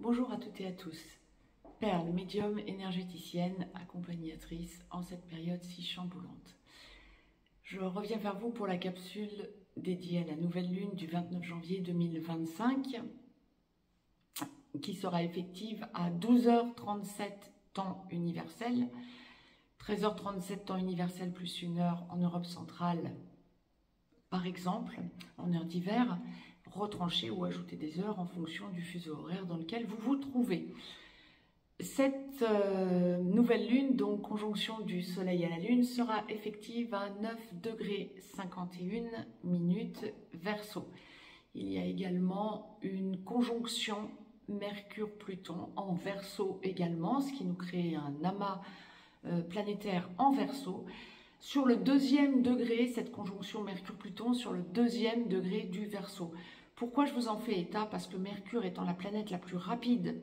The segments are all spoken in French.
Bonjour à toutes et à tous. Perle, médium, énergéticienne, accompagnatrice en cette période si chamboulante. Je reviens vers vous pour la capsule dédiée à la nouvelle lune du 29 janvier 2025 qui sera effective à 12h37 temps universel, 13h37 temps universel plus 1 heure en Europe centrale par exemple, en heure d'hiver, retrancher ou ajouter des heures en fonction du fuseau horaire dans lequel vous vous trouvez. Cette nouvelle lune, donc conjonction du soleil à la lune, sera effective à 9,51 degrés Verseau. Il y a également une conjonction Mercure-Pluton en Verseau également, ce qui nous crée un amas planétaire en Verseau. Sur le 2e degré, cette conjonction Mercure-Pluton sur le 2e degré du Verseau. Pourquoi je vous en fais état? Parce que Mercure étant la planète la plus rapide,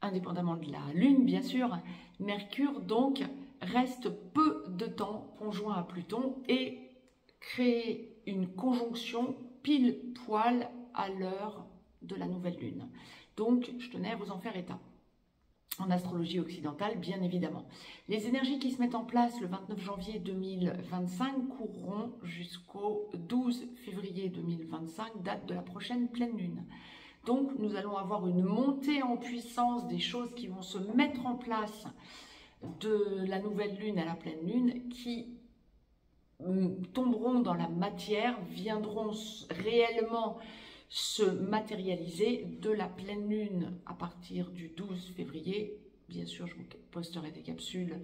indépendamment de la Lune bien sûr, Mercure donc reste peu de temps conjoint à Pluton et crée une conjonction pile poil à l'heure de la nouvelle Lune. Donc je tenais à vous en faire état. En astrologie occidentale, bien évidemment. Les énergies qui se mettent en place le 29 janvier 2025 courront jusqu'au 12 février 2025, date de la prochaine pleine lune. Donc, nous allons avoir une montée en puissance des choses qui vont se mettre en place de la nouvelle lune à la pleine lune, qui tomberont dans la matière, viendront réellement se matérialiser de la pleine lune à partir du 12 février. Bien sûr, je vous posterai des capsules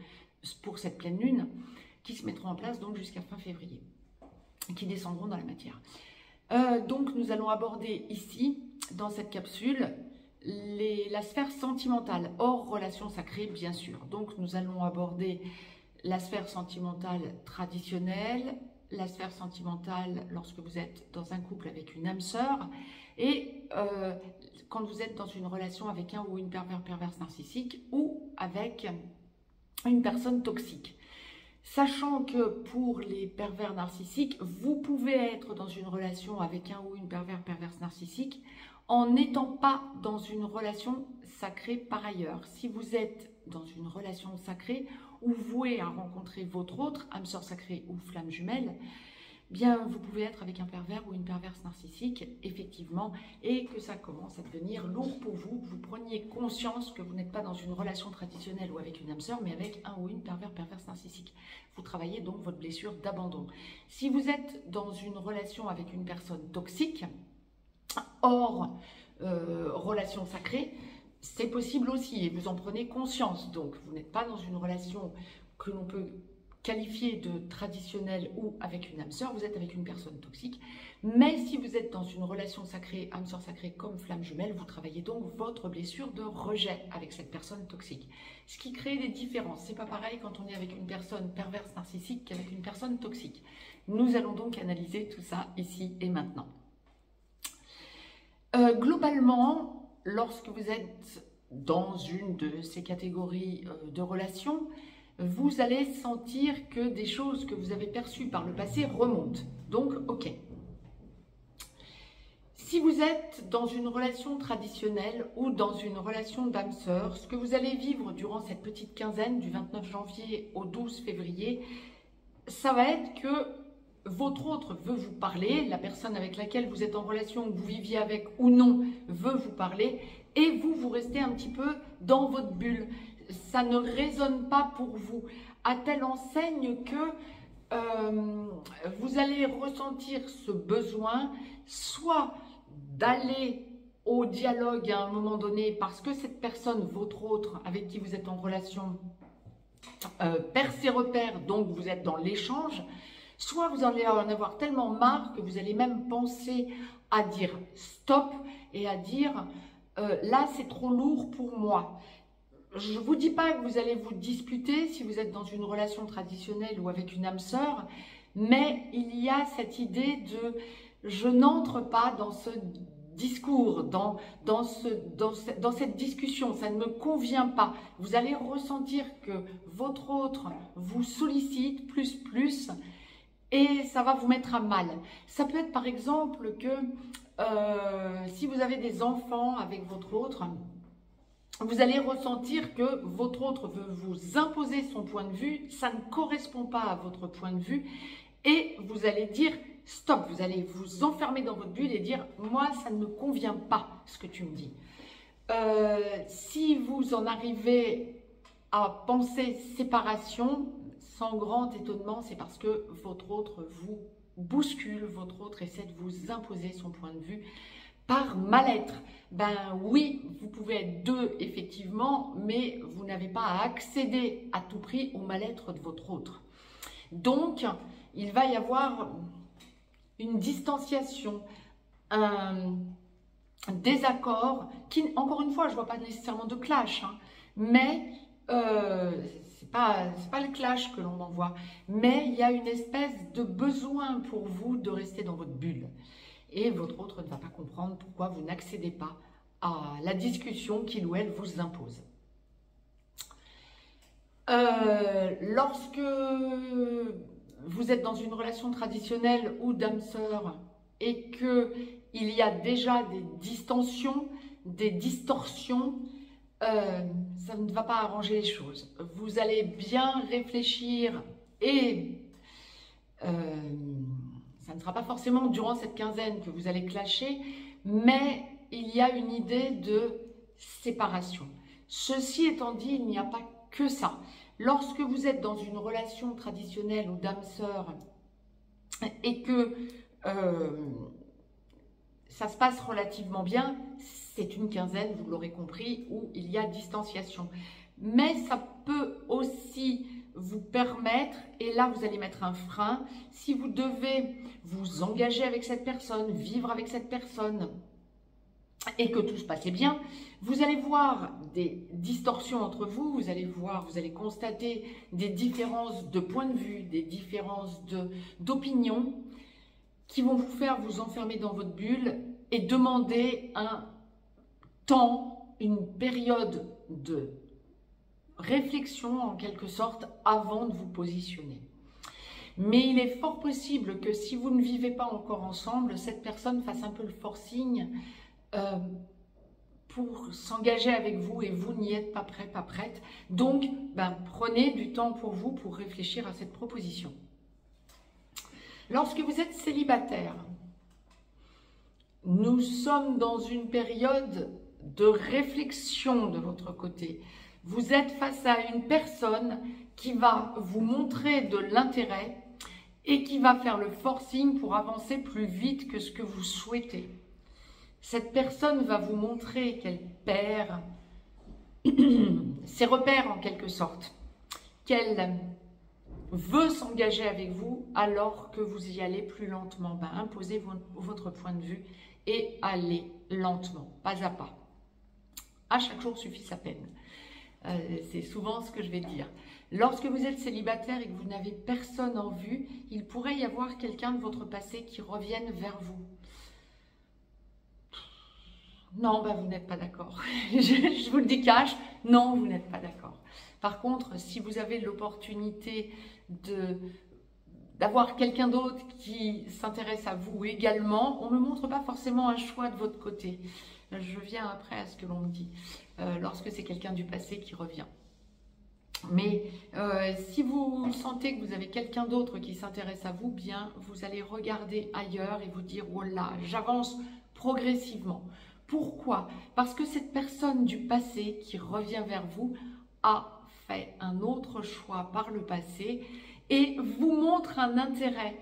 pour cette pleine lune qui se mettront en place donc jusqu'à fin février, qui descendront dans la matière. Donc nous allons aborder ici, dans cette capsule, la sphère sentimentale, hors relation sacrée bien sûr. Donc nous allons aborder la sphère sentimentale traditionnelle, la sphère sentimentale lorsque vous êtes dans un couple avec une âme sœur et quand vous êtes dans une relation avec un ou une perverse narcissique ou avec une personne toxique. Sachant que pour les pervers narcissiques, vous pouvez être dans une relation avec un ou une perverse narcissique en n'étant pas dans une relation sacrée par ailleurs. Si vous êtes dans une relation sacrée ou voué à rencontrer votre autre, âme sœur sacrée ou flamme jumelle, bien vous pouvez être avec un pervers ou une perverse narcissique, effectivement, et que ça commence à devenir lourd pour vous, que vous preniez conscience que vous n'êtes pas dans une relation traditionnelle ou avec une âme sœur, mais avec un ou une perverse narcissique. Vous travaillez donc votre blessure d'abandon. Si vous êtes dans une relation avec une personne toxique, hors relation sacrée, c'est possible aussi et vous en prenez conscience. Donc, vous n'êtes pas dans une relation que l'on peut qualifier de traditionnelle ou avec une âme sœur, vous êtes avec une personne toxique. Mais si vous êtes dans une relation sacrée, âme sœur sacrée comme flamme jumelle, vous travaillez donc votre blessure de rejet avec cette personne toxique. Ce qui crée des différences. C'est pas pareil quand on est avec une personne perverse narcissique qu'avec une personne toxique. Nous allons donc analyser tout ça ici et maintenant. Globalement, lorsque vous êtes dans une de ces catégories de relations, vous allez sentir que des choses que vous avez perçues par le passé remontent. Donc, ok. Si vous êtes dans une relation traditionnelle ou dans une relation d'âme sœur, ce que vous allez vivre durant cette petite quinzaine du 29 janvier au 12 février, ça va être que votre autre veut vous parler, la personne avec laquelle vous êtes en relation, que vous viviez avec ou non, veut vous parler, et vous restez un petit peu dans votre bulle. Ça ne résonne pas pour vous, à telle enseigne que vous allez ressentir ce besoin, soit d'aller au dialogue à un moment donné, parce que cette personne, votre autre, avec qui vous êtes en relation, perd ses repères, donc vous êtes dans l'échange, soit vous allez en avoir tellement marre que vous allez même penser à dire stop et à dire là c'est trop lourd pour moi. Je ne vous dis pas que vous allez vous disputer si vous êtes dans une relation traditionnelle ou avec une âme sœur, mais il y a cette idée de je n'entre pas dans ce discours, dans cette discussion, ça ne me convient pas. Vous allez ressentir que votre autre vous sollicite plus et ça va vous mettre à mal. Ça peut être par exemple que si vous avez des enfants avec votre autre, vous allez ressentir que votre autre veut vous imposer son point de vue, ça ne correspond pas à votre point de vue, et vous allez dire stop, vous allez vous enfermer dans votre bulle et dire moi ça ne me convient pas ce que tu me dis. Si vous en arrivez à penser séparation, sans grand étonnement, c'est parce que votre autre vous bouscule, votre autre essaie de vous imposer son point de vue par mal-être. Ben oui, vous pouvez être deux effectivement, mais vous n'avez pas à accéder à tout prix au mal-être de votre autre. Donc, il va y avoir une distanciation, un désaccord, qui, encore une fois, je ne vois pas nécessairement de clash, hein, mais c'est pas le clash que l'on envoie, mais il y a une espèce de besoin pour vous de rester dans votre bulle. Et votre autre ne va pas comprendre pourquoi vous n'accédez pas à la discussion qu'il ou elle vous impose. Lorsque vous êtes dans une relation traditionnelle ou d'âme-sœur et qu'il y a déjà des distensions, des distorsions, ça ne va pas arranger les choses. Vous allez bien réfléchir et ça ne sera pas forcément durant cette quinzaine que vous allez clasher, mais il y a une idée de séparation. Ceci étant dit, il n'y a pas que ça. Lorsque vous êtes dans une relation traditionnelle ou d'âme-sœur et que ça se passe relativement bien, c'est une quinzaine, vous l'aurez compris, où il y a distanciation. Mais ça peut aussi vous permettre, et là vous allez mettre un frein, si vous devez vous engager avec cette personne, vivre avec cette personne, et que tout se passait bien, vous allez voir des distorsions entre vous, vous allez constater des différences de point de vue, des différences d'opinion qui vont vous faire vous enfermer dans votre bulle et demander un temps, une période de réflexion en quelque sorte avant de vous positionner. Mais il est fort possible que si vous ne vivez pas encore ensemble, cette personne fasse un peu le forcing pour s'engager avec vous et vous n'y êtes pas prêt, pas prête. Donc, prenez du temps pour vous pour réfléchir à cette proposition. Lorsque vous êtes célibataire, nous sommes dans une période de réflexion de votre côté. Vous êtes face à une personne qui va vous montrer de l'intérêt et qui va faire le forcing pour avancer plus vite que ce que vous souhaitez. Cette personne va vous montrer qu'elle perd ses repères en quelque sorte, qu'elle veut s'engager avec vous alors que vous y allez plus lentement. Imposez votre point de vue et allez lentement, pas à pas. À chaque jour suffit sa peine. C'est souvent ce que je vais dire. Lorsque vous êtes célibataire et que vous n'avez personne en vue, il pourrait y avoir quelqu'un de votre passé qui revienne vers vous. Non, vous n'êtes pas d'accord. Je vous le dis cash, non, vous n'êtes pas d'accord. Par contre, si vous avez l'opportunité d'avoir quelqu'un d'autre qui s'intéresse à vous également, on ne me montre pas forcément un choix de votre côté. Je viens après à ce que l'on me dit, lorsque c'est quelqu'un du passé qui revient. Mais si vous sentez que vous avez quelqu'un d'autre qui s'intéresse à vous, bien, vous allez regarder ailleurs et vous dire « Oh là, j'avance progressivement ». Pourquoi? Parce que cette personne du passé qui revient vers vous a fait un autre choix par le passé et vous montre un intérêt.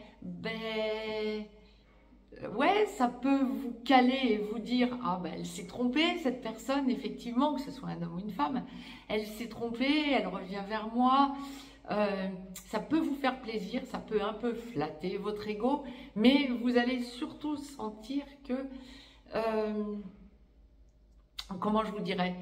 Ouais, ça peut vous caler et vous dire « Ah elle s'est trompée, cette personne, effectivement, que ce soit un homme ou une femme, elle s'est trompée, elle revient vers moi. » Ça peut vous faire plaisir, ça peut un peu flatter votre ego, mais vous allez surtout sentir que... comment je vous dirais,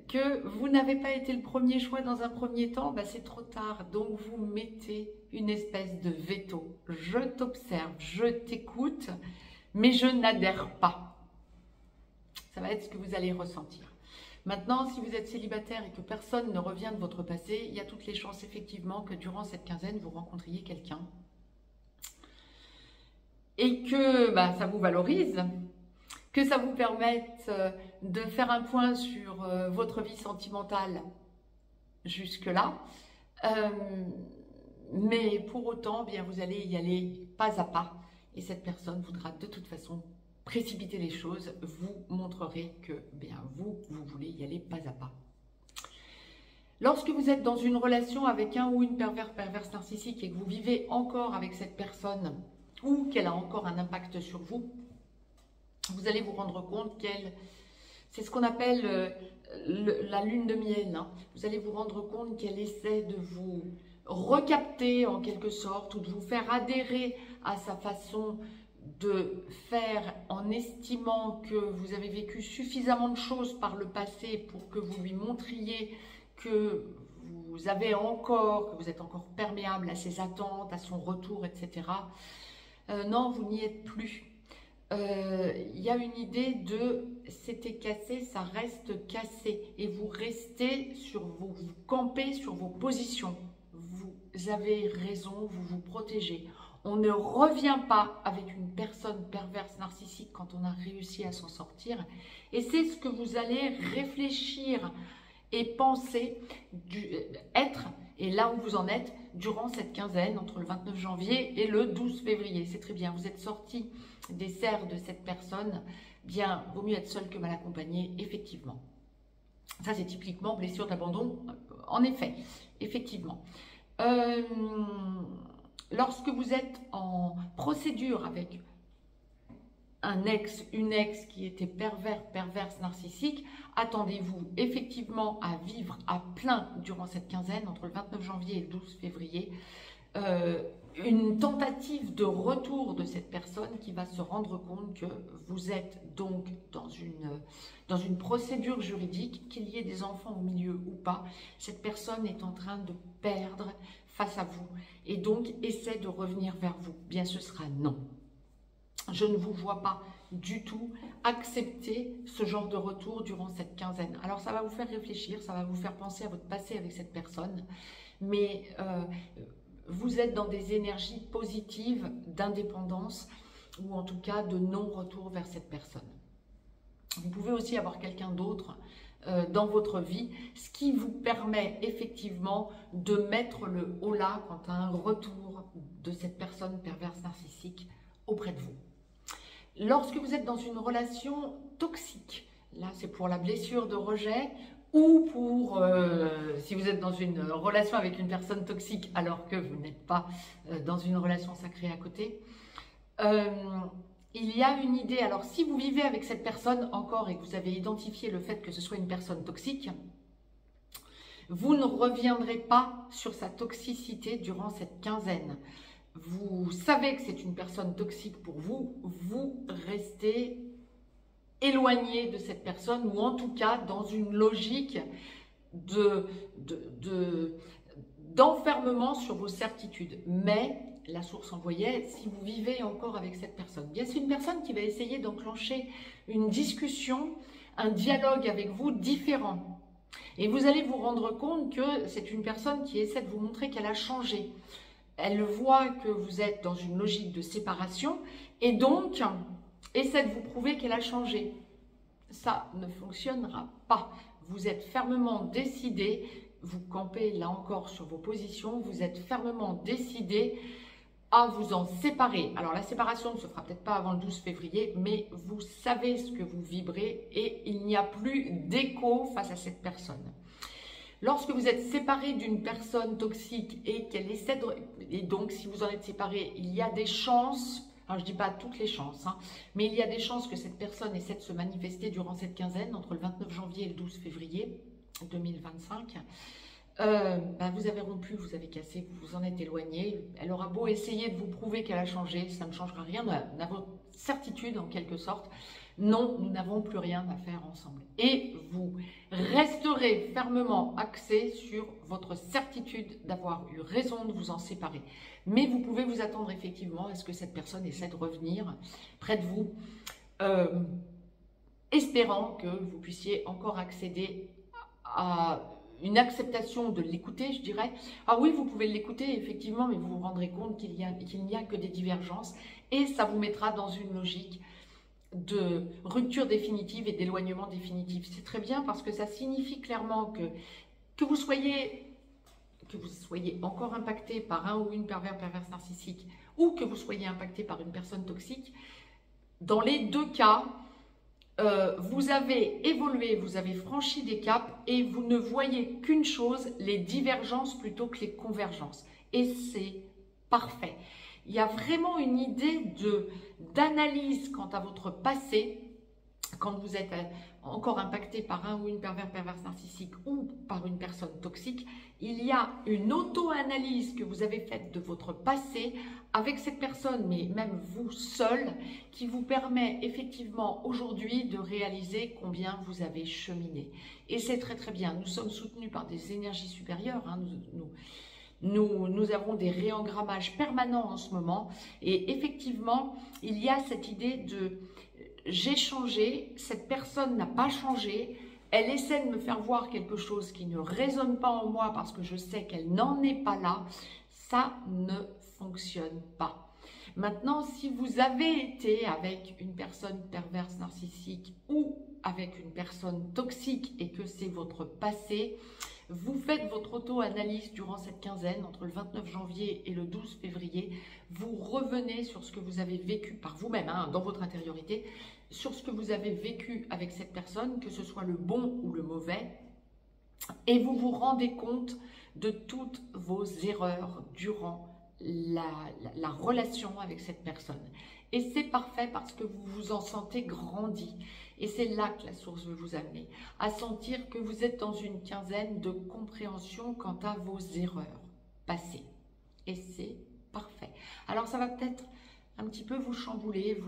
que vous n'avez pas été le premier choix dans un premier temps, c'est trop tard. Donc vous mettez une espèce de veto. Je t'observe, je t'écoute, mais je n'adhère pas. Ça va être ce que vous allez ressentir. Maintenant, si vous êtes célibataire et que personne ne revient de votre passé, il y a toutes les chances effectivement que durant cette quinzaine, vous rencontriez quelqu'un. Et que ça vous valorise. que ça vous permette de faire un point sur votre vie sentimentale jusque-là. Mais pour autant, bien, vous allez y aller pas à pas. Et cette personne voudra de toute façon précipiter les choses. Vous montrerez que bien, vous voulez y aller pas à pas. Lorsque vous êtes dans une relation avec un ou une perverse narcissique et que vous vivez encore avec cette personne ou qu'elle a encore un impact sur vous, vous allez vous rendre compte qu'elle, c'est ce qu'on appelle la lune de miel, hein. Vous allez vous rendre compte qu'elle essaie de vous recapter en quelque sorte ou de vous faire adhérer à sa façon de faire en estimant que vous avez vécu suffisamment de choses par le passé pour que vous lui montriez que vous avez encore, que vous êtes encore perméable à ses attentes, à son retour, etc. Non, vous n'y êtes plus. Il y a une idée de c'était cassé, ça reste cassé. Et vous restez sur vous campez sur vos positions. Vous avez raison, vous vous protégez. On ne revient pas avec une personne perverse narcissique quand on a réussi à s'en sortir. Et c'est ce que vous allez réfléchir et penser, être, et là où vous en êtes, durant cette quinzaine, entre le 29 janvier et le 12 février. C'est très bien, vous êtes sorti des serres de cette personne, bien, vaut mieux être seul que mal accompagné, effectivement. Ça, c'est typiquement blessure d'abandon, en effet, effectivement. Lorsque vous êtes en procédure avec un ex, une ex qui était perverse, narcissique, attendez-vous effectivement à vivre à plein durant cette quinzaine, entre le 29 janvier et le 12 février, une tentative de retour de cette personne qui va se rendre compte que vous êtes donc dans une procédure juridique, qu'il y ait des enfants au milieu ou pas, cette personne est en train de perdre face à vous et donc essaie de revenir vers vous. Bien, ce sera non. Je ne vous vois pas du tout accepter ce genre de retour durant cette quinzaine. Alors ça va vous faire réfléchir, ça va vous faire penser à votre passé avec cette personne, mais vous êtes dans des énergies positives d'indépendance ou en tout cas de non-retour vers cette personne. Vous pouvez aussi avoir quelqu'un d'autre dans votre vie, ce qui vous permet effectivement de mettre le holà quant à un retour de cette personne perverse narcissique auprès de vous. Lorsque vous êtes dans une relation toxique, là c'est pour la blessure de rejet ou pour, si vous êtes dans une relation avec une personne toxique alors que vous n'êtes pas dans une relation sacrée à côté, il y a une idée. Alors si vous vivez avec cette personne encore et que vous avez identifié le fait que ce soit une personne toxique, vous ne reviendrez pas sur sa toxicité durant cette quinzaine. Vous savez que c'est une personne toxique pour vous, vous restez éloigné de cette personne ou en tout cas dans une logique d'enfermement sur vos certitudes. Mais la source envoyait, si vous vivez encore avec cette personne, bien c'est une personne qui va essayer d'enclencher une discussion, un dialogue avec vous différent. Et vous allez vous rendre compte que c'est une personne qui essaie de vous montrer qu'elle a changé. Elle voit que vous êtes dans une logique de séparation et donc essaie de vous prouver qu'elle a changé. Ça ne fonctionnera pas. Vous êtes fermement décidé, vous campez là encore sur vos positions, vous êtes fermement décidé à vous en séparer. Alors la séparation ne se fera peut-être pas avant le 12 février, mais vous savez ce que vous vibrez et il n'y a plus d'écho face à cette personne. Lorsque vous êtes séparé d'une personne toxique et qu'elle essaie de... Et donc, si vous en êtes séparé, il y a des chances, alors je ne dis pas toutes les chances, hein, mais il y a des chances que cette personne essaie de se manifester durant cette quinzaine, entre le 29 janvier et le 12 février 2025. Vous avez rompu, vous avez cassé, vous vous en êtes éloigné. Elle aura beau essayer de vous prouver qu'elle a changé, ça ne changera rien à votre certitude en quelque sorte. Non, nous n'avons plus rien à faire ensemble. Et vous resterez fermement axé sur votre certitude d'avoir eu raison de vous en séparer. Mais vous pouvez vous attendre effectivement à ce que cette personne essaie de revenir près de vous, espérant que vous puissiez encore accéder à une acceptation de l'écouter, je dirais. Ah oui, vous pouvez l'écouter effectivement, mais vous vous rendrez compte qu'il n'y a que des divergences et ça vous mettra dans une logique de rupture définitive et d'éloignement définitif. C'est très bien parce que ça signifie clairement que vous soyez encore impacté par un ou une perverse narcissique ou que vous soyez impacté par une personne toxique. Dans les deux cas, vous avez évolué, vous avez franchi des caps et vous ne voyez qu'une chose, les divergences plutôt que les convergences. Et c'est parfait. Il y a vraiment une idée d'analyse quant à votre passé, quand vous êtes encore impacté par un ou une perverse narcissique ou par une personne toxique. Il y a une auto-analyse que vous avez faite de votre passé avec cette personne, mais même vous seul, qui vous permet effectivement aujourd'hui de réaliser combien vous avez cheminé. Et c'est très très bien. Nous sommes soutenus par des énergies supérieures, hein. Nous avons des réengrammages permanents en ce moment et effectivement, il y a cette idée de j'ai changé, cette personne n'a pas changé, elle essaie de me faire voir quelque chose qui ne résonne pas en moi parce que je sais qu'elle n'en est pas là, ça ne fonctionne pas. Maintenant, si vous avez été avec une personne perverse narcissique ou avec une personne toxique et que c'est votre passé, vous faites votre auto-analyse durant cette quinzaine, entre le 29 janvier et le 12 février. Vous revenez sur ce que vous avez vécu par vous-même, hein, dans votre intériorité, sur ce que vous avez vécu avec cette personne, que ce soit le bon ou le mauvais, et vous vous rendez compte de toutes vos erreurs durant la relation avec cette personne. Et c'est parfait parce que vous vous en sentez grandi. Et c'est là que la source veut vous amener, à sentir que vous êtes dans une quinzaine de compréhension quant à vos erreurs passées. Et c'est parfait. Alors ça va peut-être un petit peu vous chambouler,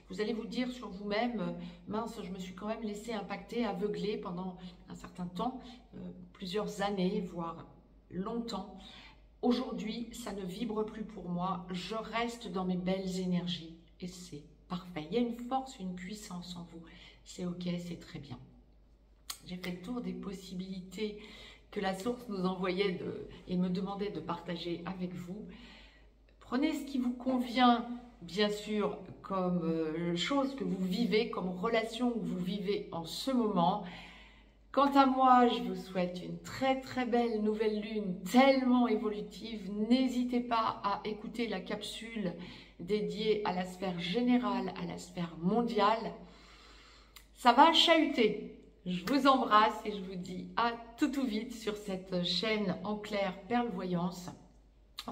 vous allez vous dire sur vous-même, mince, je me suis quand même laissé impacter, aveugler pendant un certain temps, plusieurs années, voire longtemps. Aujourd'hui, ça ne vibre plus pour moi, je reste dans mes belles énergies et c'est parfait. Il y a une force, une puissance en vous, c'est ok, c'est très bien. J'ai fait le tour des possibilités que la source nous envoyait et me demandait de partager avec vous. Prenez ce qui vous convient, bien sûr, comme chose que vous vivez, comme relation que vous vivez en ce moment. Quant à moi, je vous souhaite une très très belle nouvelle lune, tellement évolutive. N'hésitez pas à écouter la capsule dédiée à la sphère générale, à la sphère mondiale. Ça va chahuter. Je vous embrasse et je vous dis à tout vite sur cette chaîne en clair Perle Voyance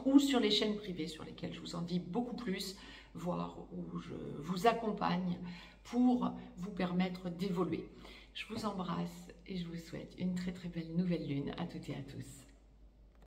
ou sur les chaînes privées sur lesquelles je vous en dis beaucoup plus, voire où je vous accompagne pour vous permettre d'évoluer. Je vous embrasse et je vous souhaite une très très belle nouvelle lune à toutes et à tous.